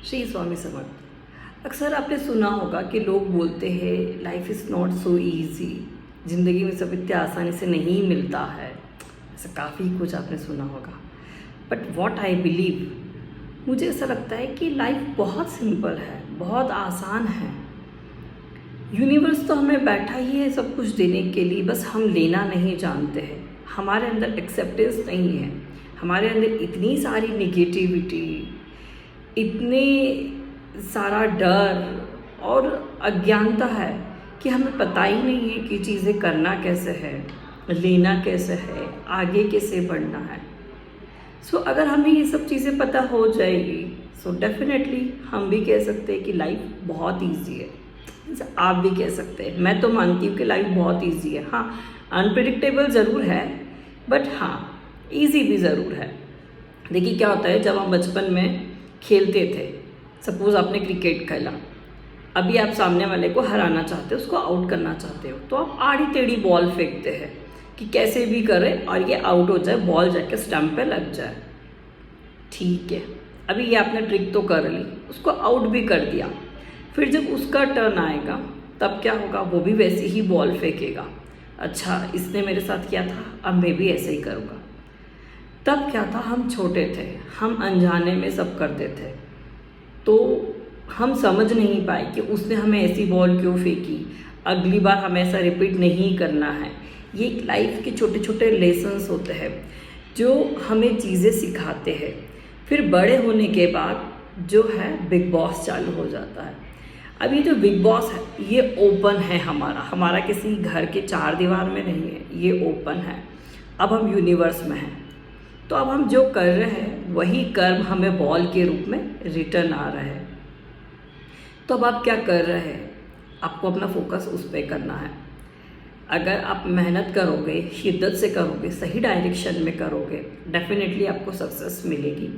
श्री स्वामी समर्थ। अक्सर आपने सुना होगा कि लोग बोलते हैं life is not so easy, ज़िंदगी में सब इतने आसानी से नहीं मिलता है। ऐसा काफ़ी कुछ आपने सुना होगा, बट वॉट आई बिलीव, मुझे ऐसा लगता है कि लाइफ बहुत सिंपल है, बहुत आसान है। यूनिवर्स तो हमें बैठा ही है सब कुछ देने के लिए, बस हम लेना नहीं जानते हैं। हमारे अंदर एक्सेप्टेंस नहीं है, हमारे अंदर इतनी सारी निगेटिविटी, इतने सारा डर और अज्ञानता है कि हमें पता ही नहीं है कि चीज़ें करना कैसे है, लेना कैसे है, आगे कैसे बढ़ना है। सो अगर हमें ये सब चीज़ें पता हो जाएगी सो डेफिनेटली हम भी कह सकते हैं कि लाइफ बहुत इजी है। आप भी कह सकते हैं, मैं तो मानती हूँ कि लाइफ बहुत इजी है। हाँ, अनप्रिडिक्टेबल ज़रूर है, बट हाँ इजी भी ज़रूर है। देखिए क्या होता है, जब हम बचपन में खेलते थे, सपोज़ आपने क्रिकेट खेला, अभी आप सामने वाले को हराना चाहते हो, उसको आउट करना चाहते हो, तो आप आड़ी टेढ़ी बॉल फेंकते हैं कि कैसे भी करें और ये आउट हो जाए, बॉल जाके स्टंप पे लग जाए। ठीक है, अभी ये आपने ट्रिक तो कर ली, उसको आउट भी कर दिया। फिर जब उसका टर्न आएगा तब क्या होगा, वो भी वैसी ही बॉल फेंकेगा। अच्छा, इसने मेरे साथ किया था, अब मैं भी ऐसे ही करूँगा। तब क्या था, हम छोटे थे, हम अनजाने में सब करते थे, तो हम समझ नहीं पाए कि उसने हमें ऐसी बॉल क्यों फेंकी, अगली बार हमें ऐसा रिपीट नहीं करना है। ये लाइफ के छोटे छोटे लेसन्स होते हैं जो हमें चीज़ें सिखाते हैं। फिर बड़े होने के बाद जो है बिग बॉस चालू हो जाता है। अब ये जो बिग बॉस है ये ओपन है, हमारा किसी घर के चार दीवार में नहीं है, ये ओपन है। अब हम यूनिवर्स में हैं, तो अब हम जो कर रहे हैं वही कर्म हमें बॉल के रूप में रिटर्न आ रहा है। तो अब आप क्या कर रहे हैं, आपको अपना फोकस उस पर करना है। अगर आप मेहनत करोगे, शिद्दत से करोगे, सही डायरेक्शन में करोगे, डेफिनेटली आपको सक्सेस मिलेगी।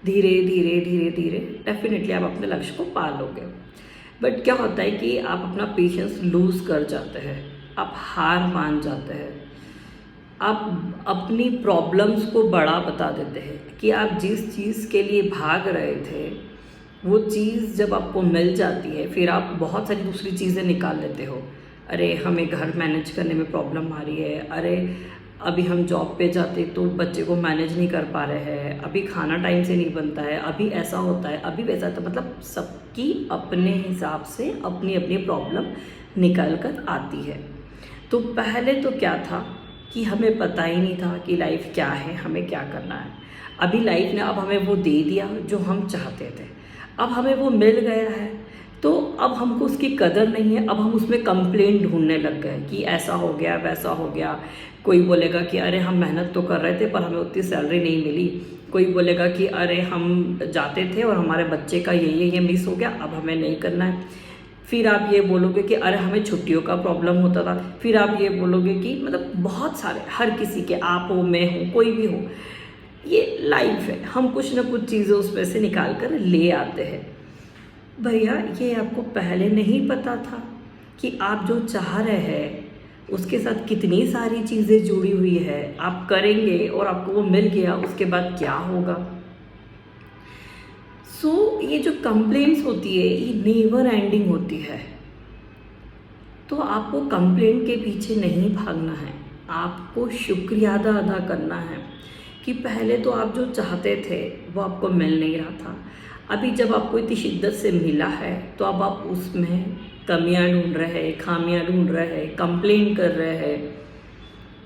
धीरे धीरे धीरे धीरे डेफिनेटली आप अपने लक्ष्य को पा लोगे। बट क्या होता है कि आप अपना पेशेंस लूज़ कर जाते हैं, आप हार मान जाते हैं, आप अपनी प्रॉब्लम्स को बड़ा बता देते हैं कि आप जिस चीज़ के लिए भाग रहे थे वो चीज़ जब आपको मिल जाती है फिर आप बहुत सारी दूसरी चीज़ें निकाल लेते हो। अरे हमें घर मैनेज करने में प्रॉब्लम आ रही है, अरे अभी हम जॉब पे जाते तो बच्चे को मैनेज नहीं कर पा रहे हैं, अभी खाना टाइम से नहीं बनता है, अभी ऐसा होता है, अभी वैसा होता है। मतलब सबकी अपने हिसाब से अपनी अपनी प्रॉब्लम निकल कर आती है। तो पहले तो क्या था कि हमें पता ही नहीं था कि लाइफ क्या है, हमें क्या करना है। अभी लाइफ ने अब हमें वो दे दिया जो हम चाहते थे, अब हमें वो मिल गया है, तो अब हमको उसकी कदर नहीं है। अब हम उसमें कंप्लेंट ढूंढने लग गए कि ऐसा हो गया, वैसा हो गया। कोई बोलेगा कि अरे हम मेहनत तो कर रहे थे पर हमें उतनी सैलरी नहीं मिली। कोई बोलेगा कि अरे हम जाते थे और हमारे बच्चे का ये मिस हो गया, अब हमें नहीं करना है। फिर आप ये बोलोगे कि अरे हमें छुट्टियों का प्रॉब्लम होता था। फिर आप ये बोलोगे कि मतलब बहुत सारे, हर किसी के, आप हो, मैं हूँ, कोई भी हो, ये लाइफ है, हम कुछ ना कुछ चीज़ें उसमें से निकाल कर ले आते हैं। भैया ये आपको पहले नहीं पता था कि आप जो चाह रहे हैं उसके साथ कितनी सारी चीज़ें जुड़ी हुई है। आप करेंगे और आपको वो मिल गया, उसके बाद क्या होगा। सो ये जो कंप्लेंट्स होती है ये नेवर एंडिंग होती है। तो आपको कंप्लेंट के पीछे नहीं भागना है, आपको शुक्रिया अदा करना है कि पहले तो आप जो चाहते थे वो आपको मिल नहीं रहा था, अभी जब आपको इतनी शिद्दत से मिला है तो अब आप उसमें कमियां ढूंढ रहे हैं, खामियां ढूंढ रहे हैं, कंप्लेन कर रहे हैं।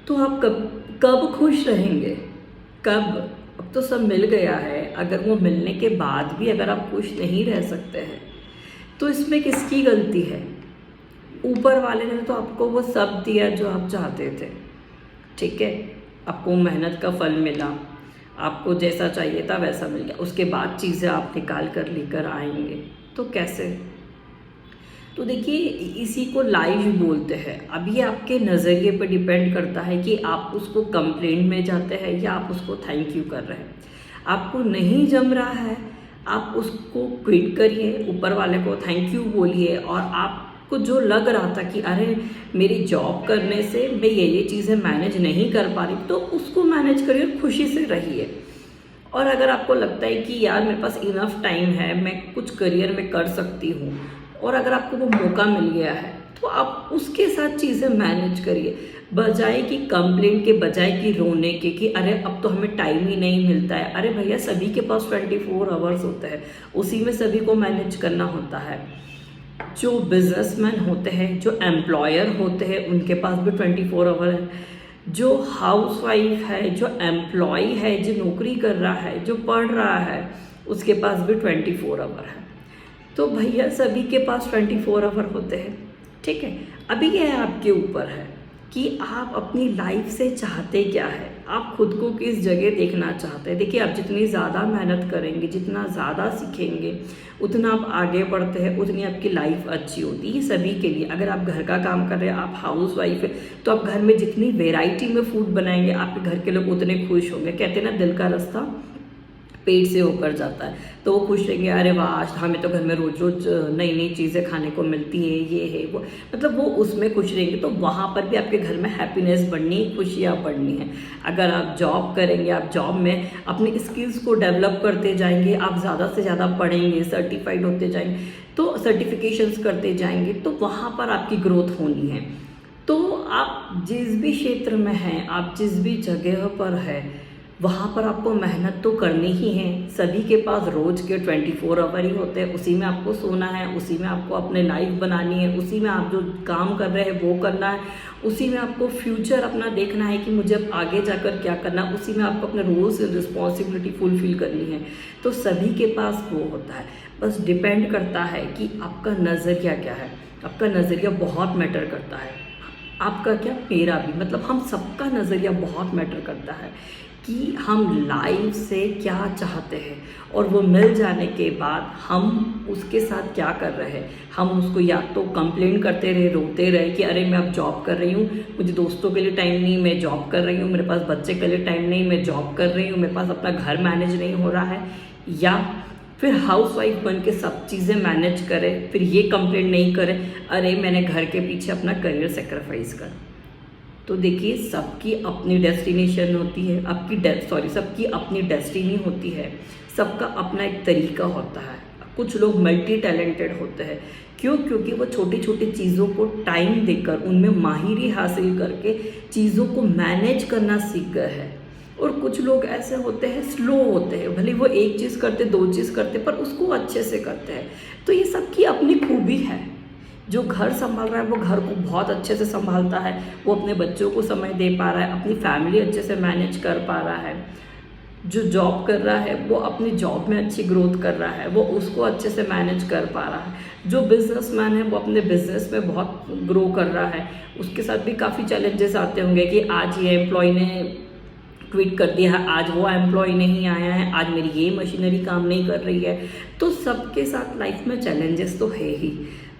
तो आप कब कब खुश रहेंगे, कब? अब तो सब मिल गया है, अगर वो मिलने के बाद भी अगर आप खुश नहीं रह सकते हैं तो इसमें किसकी गलती है? ऊपर वाले ने तो आपको वो सब दिया जो आप चाहते थे। ठीक है, आपको मेहनत का फल मिला, आपको जैसा चाहिए था वैसा मिल गया, उसके बाद चीज़ें आप निकाल कर लेकर आएंगे तो कैसे? तो देखिए इसी को लाइफ बोलते हैं। अब ये आपके नज़रिए पर डिपेंड करता है कि आप उसको कंप्लेंट में जाते हैं या आप उसको थैंक यू कर रहे हैं। आपको नहीं जम रहा है, आप उसको क्विट करिए, ऊपर वाले को थैंक यू बोलिए, और आपको जो लग रहा था कि अरे मेरी जॉब करने से मैं ये चीज़ें मैनेज नहीं कर पा रही, तो उसको मैनेज करिए, खुशी से रहिए। और अगर आपको लगता है कि यार मेरे पास इनफ टाइम है, मैं कुछ करियर में कर सकती हूँ, और अगर आपको वो मौका मिल गया है तो आप उसके साथ चीज़ें मैनेज करिए, बजाय कि कंप्लेंट के, बजाय कि रोने के कि अरे अब तो हमें टाइम ही नहीं मिलता है। अरे भैया, सभी के पास 24 आवर्स होते हैं, उसी में सभी को मैनेज करना होता है। जो बिजनेसमैन होते हैं, जो एम्प्लॉयर होते हैं, उनके पास भी 24 आवर है। जो हाउसवाइफ है, जो एम्प्लॉय है, जो नौकरी कर रहा है, जो पढ़ रहा है, उसके पास भी 24 आवर है। तो भैया सभी के पास 24 आवर होते हैं, ठीक है। अभी ये आपके ऊपर है कि आप अपनी लाइफ से चाहते क्या है, आप खुद को किस जगह देखना चाहते हैं। देखिए, आप जितनी ज़्यादा मेहनत करेंगे, जितना ज़्यादा सीखेंगे, उतना आप आगे बढ़ते हैं, उतनी आपकी लाइफ अच्छी होती है। ये सभी के लिए, अगर आप घर का काम कर रहे हैं, आप हाउस वाइफ है, तो आप घर में जितनी वेराइटी में फूड बनाएंगे, आपके घर के लोग उतने खुश होंगे। कहते हैं ना, दिल का रास्ता पेट से होकर जाता है, तो वो खुश रहेंगे, अरे वाह, आज हमें तो घर में रोज रोज नई नई चीज़ें खाने को मिलती है, ये है वो, मतलब वो उसमें खुश रहेंगे। तो वहाँ पर भी आपके घर में हैप्पीनेस बढ़नी, खुशियाँ बढ़नी है। अगर आप जॉब करेंगे, आप जॉब में अपने स्किल्स को डेवलप करते जाएंगे, आप ज़्यादा से ज़्यादा पढ़ेंगे, सर्टिफाइड होते जाएंगे, तो सर्टिफिकेशंस करते जाएंगे, तो वहाँ पर आपकी ग्रोथ होनी है। तो आप जिस भी क्षेत्र में हैं, आप जिस भी जगह पर है, वहाँ पर आपको मेहनत तो करनी ही है। सभी के पास रोज़ के 24 आवर ही होते हैं, उसी में आपको सोना है, उसी में आपको अपने लाइफ बनानी है, उसी में आप जो काम कर रहे हैं वो करना है, उसी में आपको फ्यूचर अपना देखना है कि मुझे अब आगे जाकर क्या करना है, उसी में आपको अपने रोल्स एंड रिस्पॉन्सिबिलिटी फुलफिल करनी है। तो सभी के पास वो होता है, बस डिपेंड करता है कि आपका नज़रिया क्या है। आपका नज़रिया बहुत मैटर करता है, आपका क्या, मेरा भी, मतलब हम सबका नज़रिया बहुत मैटर करता है कि हम लाइफ से क्या चाहते हैं, और वो मिल जाने के बाद हम उसके साथ क्या कर रहे हैं। हम उसको या तो कंप्लेंट करते रहे, रोते रहे कि अरे मैं अब जॉब कर रही हूँ, मुझे दोस्तों के लिए टाइम नहीं, मैं जॉब कर रही हूँ, मेरे पास बच्चे के लिए टाइम नहीं, मैं जॉब कर रही हूँ, मेरे पास अपना घर मैनेज नहीं हो रहा है, या फिर हाउसवाइफ बन के सब चीज़ें मैनेज करें, फिर ये कंप्लेंट नहीं करें अरे मैंने घर के पीछे अपना करियर सेक्रीफाइस कर। तो देखिए, सबकी अपनी डेस्टिनेशन होती है, सबकी अपनी डेस्टिनी होती है, सबका अपना एक तरीका होता है। कुछ लोग मल्टी टैलेंटेड होते हैं, क्यों? क्योंकि वो छोटी छोटी चीज़ों को टाइम देकर, उनमें माहिरी हासिल करके चीज़ों को मैनेज करना सीख गए हैं। और कुछ लोग ऐसे होते हैं, स्लो होते हैं, भले वो एक चीज़ करते, दो चीज़ करते, पर उसको अच्छे से करते हैं। तो ये सबकी अपनी खूबी है। जो घर संभाल रहा है वो घर को बहुत अच्छे से संभालता है, वो अपने बच्चों को समय दे पा रहा है, अपनी फैमिली अच्छे से मैनेज कर पा रहा है। जो जॉब कर रहा है वो अपनी जॉब में अच्छी ग्रोथ कर रहा है, वो उसको अच्छे से मैनेज कर पा रहा है। जो बिजनेसमैन है वो अपने बिजनेस में बहुत ग्रो कर रहा है, उसके साथ भी काफ़ी चैलेंजेस आते होंगे कि आज ये एम्प्लॉय ने ट्वीट कर दिया है, आज वो एम्प्लॉय नहीं आया है, आज मेरी ये मशीनरी काम नहीं कर रही है। तो सबके साथ लाइफ में चैलेंजेस तो है ही,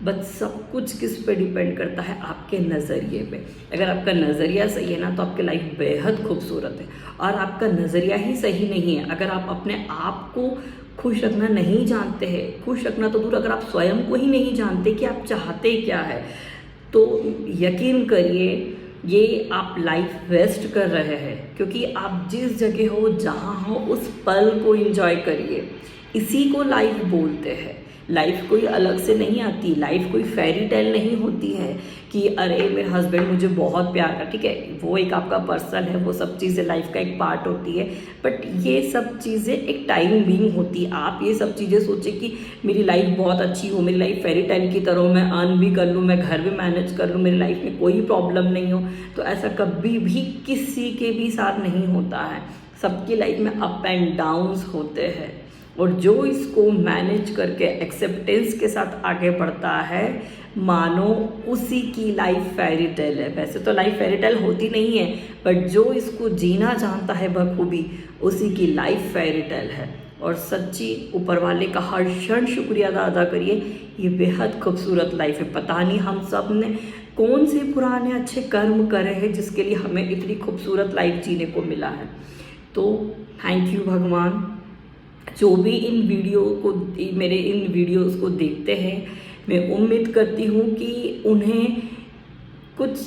बट सब कुछ किस पे डिपेंड करता है, आपके नज़रिए पे। अगर आपका नज़रिया सही है ना, तो आपकी लाइफ बेहद खूबसूरत है। और आपका नज़रिया ही सही नहीं है, अगर आप अपने आप को खुश रखना नहीं जानते हैं, खुश रखना तो दूर, अगर आप स्वयं को ही नहीं जानते कि आप चाहते क्या है, तो यकीन करिए ये आप लाइफ वेस्ट कर रहे हैं। क्योंकि आप जिस जगह हो, जहाँ हो, उस पल को एंजॉय करिए। इसी को लाइफ बोलते हैं। लाइफ कोई अलग से नहीं आती, लाइफ कोई फेरी टेल नहीं होती है कि अरे मेरे हस्बैंड मुझे बहुत प्यार कर, ठीक है, वो एक आपका पर्सन है, वो सब चीज़ें लाइफ का एक पार्ट होती है, बट ये सब चीज़ें एक टाइम बीइंग होती है। आप ये सब चीज़ें सोचें कि मेरी लाइफ बहुत अच्छी हो, मेरी लाइफ फेरी टेल की तरह, मैं अर्न भी कर लूँ, मैं घर भी मैनेज कर लूँ, मेरी लाइफ में कोई प्रॉब्लम नहीं हो, तो ऐसा कभी भी किसी के भी साथ नहीं होता है। सबकी लाइफ में अप एंड डाउन्स होते हैं, और जो इसको मैनेज करके एक्सेप्टेंस के साथ आगे बढ़ता है, मानो उसी की लाइफ फेरी टेल है। वैसे तो लाइफ फेरी टेल होती नहीं है, बट जो इसको जीना जानता है बखूबी, उसी की लाइफ फेरी टेल है। और सच्ची ऊपर वाले का हर क्षण शुक्रिया अदा करिए, ये बेहद खूबसूरत लाइफ है। पता नहीं हम सब ने कौन से पुराने अच्छे कर्म करे हैं जिसके लिए हमें इतनी खूबसूरत लाइफ जीने को मिला है। तो थैंक यू भगवान। जो भी इन वीडियो को, मेरे इन वीडियोस को देखते हैं, मैं उम्मीद करती हूँ कि उन्हें कुछ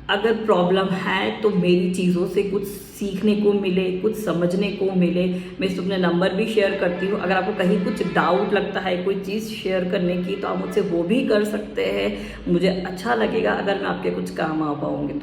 अगर प्रॉब्लम है तो मेरी चीज़ों से कुछ सीखने को मिले, कुछ समझने को मिले। मैं इस अपने नंबर भी शेयर करती हूँ, अगर आपको कहीं कुछ डाउट लगता है कोई चीज़ शेयर करने की तो आप मुझसे वो भी कर सकते हैं। मुझे अच्छा लगेगा अगर मैं आपके कुछ काम आ पाऊँगी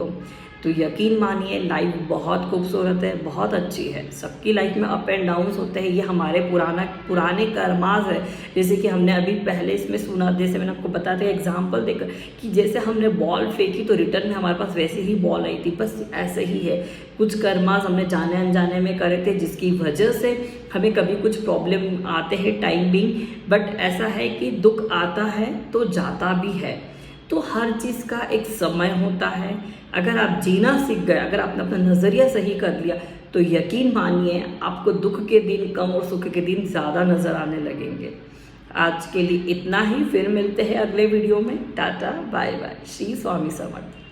तो यकीन मानिए लाइफ बहुत खूबसूरत है, बहुत अच्छी है। सबकी लाइफ में अप एंड डाउन्स होते हैं, ये हमारे पुराने कर्माज है। जैसे कि हमने अभी पहले इसमें सुना, जैसे मैंने आपको बताया था एग्जाम्पल देकर कि जैसे हमने बॉल फेंकी तो रिटर्न में हमारे पास वैसे ही बॉल आई थी, बस ऐसे ही है। कुछ कर्माज हमने जाने अनजाने में करे थे जिसकी वजह से हमें कभी कुछ प्रॉब्लम आते हैं टाइम बिंग, बट ऐसा है कि दुख आता है तो जाता भी है। तो हर चीज़ का एक समय होता है। अगर आप जीना सीख गए, अगर आपने अपना नज़रिया सही कर लिया तो यकीन मानिए आपको दुख के दिन कम और सुख के दिन ज़्यादा नज़र आने लगेंगे। आज के लिए इतना ही, फिर मिलते हैं अगले वीडियो में। Ta ta bye bye. Shri Swami समर्थ।